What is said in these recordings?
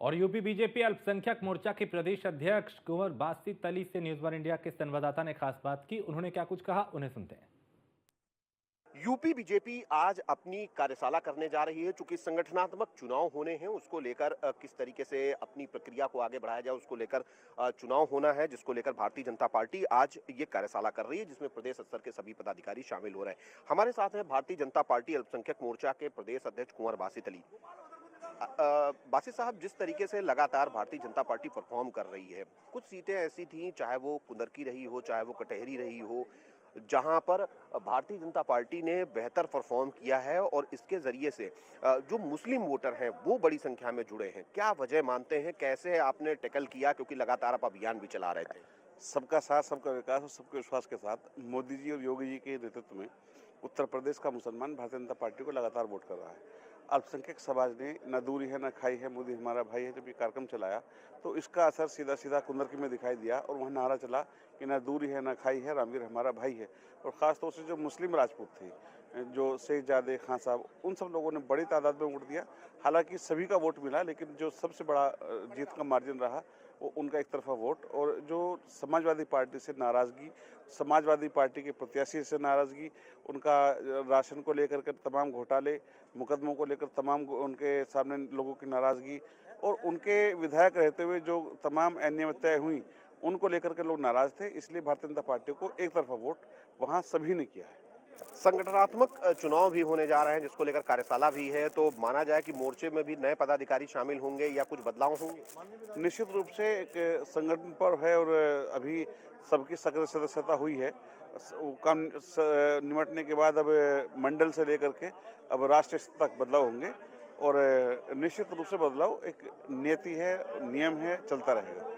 और UP BJP अल्पसंख्यक मोर्चा के प्रदेश अध्यक्ष कुंवर बासित अली से न्यूज वन इंडिया के संवाददाता ने खास बात की। उन्होंने क्या कुछ कहा, उन्हें सुनते हैं। यूपी बीजेपी आज अपनी कार्यशाला करने जा रही है। चूंकि संगठनात्मक चुनाव होने हैं, उसको लेकर किस तरीके से अपनी प्रक्रिया को आगे बढ़ाया जाए, उसको लेकर चुनाव होना है, जिसको लेकर भारतीय जनता पार्टी आज ये कार्यशाला कर रही है, जिसमें प्रदेश स्तर के सभी पदाधिकारी शामिल हो रहे हैं। हमारे साथ हैं भारतीय जनता पार्टी अल्पसंख्यक मोर्चा के प्रदेश अध्यक्ष कुंवर बासित अली। बासित साहब, जिस तरीके से लगातार भारतीय जनता पार्टी परफॉर्म कर रही है, कुछ सीटें ऐसी थी, चाहे वो कुंदरकी रही हो, चाहे वो कटहरी रही हो, जहां पर भारतीय जनता पार्टी ने बेहतर परफॉर्म किया है और इसके जरिए से जो मुस्लिम वोटर हैं वो बड़ी संख्या में जुड़े हैं। क्या वजह मानते हैं, कैसे आपने टैकल किया, क्योंकि लगातार आप अभियान भी चला रहे थे? सबका साथ, सबका विकास और सबके विश्वास के साथ मोदी जी और योगी जी के नेतृत्व में उत्तर प्रदेश का मुसलमान भारतीय जनता पार्टी को लगातार वोट कर रहा है। अल्पसंख्यक समाज ने न दूरी है न खाई है, मोदी हमारा भाई है, जब ये कार्यक्रम चलाया तो इसका असर सीधा सीधा कुंदरकी में दिखाई दिया और वहाँ नारा चला कि न दूरी है न खाई है, रामवीर हमारा भाई है। और ख़ासतौर से जो मुस्लिम राजपूत थे, जो शेखजादे खान साहब, उन सब लोगों ने बड़ी तादाद में वोट दिया। हालांकि सभी का वोट मिला, लेकिन जो सबसे बड़ा जीत का मार्जिन रहा वो उनका एक तरफा वोट। और जो समाजवादी पार्टी से नाराज़गी, समाजवादी पार्टी के प्रत्याशी से नाराज़गी, उनका राशन को लेकर के तमाम घोटाले, मुकदमों को लेकर तमाम उनके सामने लोगों की नाराज़गी और उनके विधायक रहते हुए जो तमाम अनियमितताएं हुई, उनको लेकर के लोग नाराज़ थे। इसलिए भारतीय जनता पार्टी को एक तरफा वोट वहाँ सभी ने किया है। संगठनात्मक चुनाव भी होने जा रहे हैं, जिसको लेकर कार्यशाला भी है, तो माना जाए कि मोर्चे में भी नए पदाधिकारी शामिल होंगे या कुछ बदलाव होंगे? निश्चित रूप से एक संगठन पर है और अभी सबकी सक्रिय सदस्यता हुई है। वो काम निमटने के बाद अब मंडल से लेकर के अब राष्ट्रीय स्तर तक बदलाव होंगे और निश्चित रूप से बदलाव एक नीति है, नियम है, चलता रहेगा।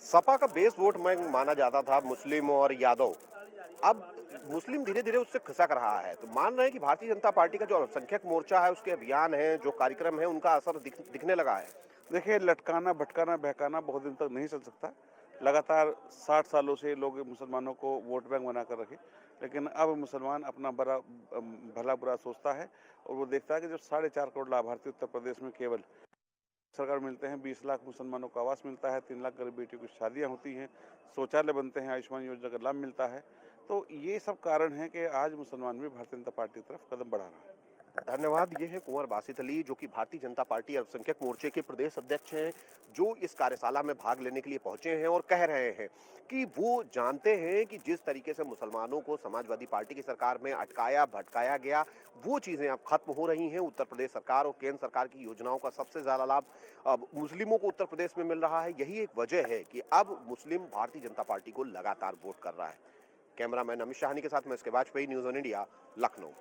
सपा का बेस वोट में माना जाता था मुस्लिम और यादव, अब मुस्लिम धीरे धीरे उससे खिसक रहा है, तो मान रहे हैं कि भारतीय जनता पार्टी का जो अल्पसंख्यक मोर्चा है, उसके अभियान है, जो कार्यक्रम है, उनका असर दिखने लगा है? देखिए, लटकाना, भटकाना, बहकाना बहुत दिन तक नहीं चल सकता। लगातार 60 सालों से लोग मुसलमानों को वोट बैंक बना कर रखे, लेकिन अब मुसलमान अपना बड़ा भला बुरा सोचता है और वो देखता है कि जो 4.5 करोड़ लाभार्थी उत्तर प्रदेश में केवल सरकार मिलते हैं, 20 लाख मुसलमानों को आवास मिलता है, 3 लाख गरीब बेटियों की शादियां होती हैं, शौचालय बनते हैं, आयुष्मान योजना का लाभ मिलता है। तो ये सब कारण है कि आज मुसलमान भी भारतीय जनता पार्टी की तरफ कदम बढ़ा रहा है। धन्यवाद। ये है कुंवर बासित अली, जो कि भारतीय जनता पार्टी अल्पसंख्यक मोर्चे के प्रदेश अध्यक्ष हैं, जो इस कार्यशाला में भाग लेने के लिए पहुंचे हैं और कह रहे हैं कि वो जानते हैं कि जिस तरीके से मुसलमानों को समाजवादी पार्टी की सरकार में अटकाया भटकाया गया, वो चीजें अब खत्म हो रही हैं। उत्तर प्रदेश सरकार और केंद्र सरकार की योजनाओं का सबसे ज्यादा लाभ अब मुस्लिमों को उत्तर प्रदेश में मिल रहा है। यही एक वजह है कि अब मुस्लिम भारतीय जनता पार्टी को लगातार वोट कर रहा है। कैमरामैन अमित शाहनी के साथ मैं इसके Vajpayee, news on India, Lucknow.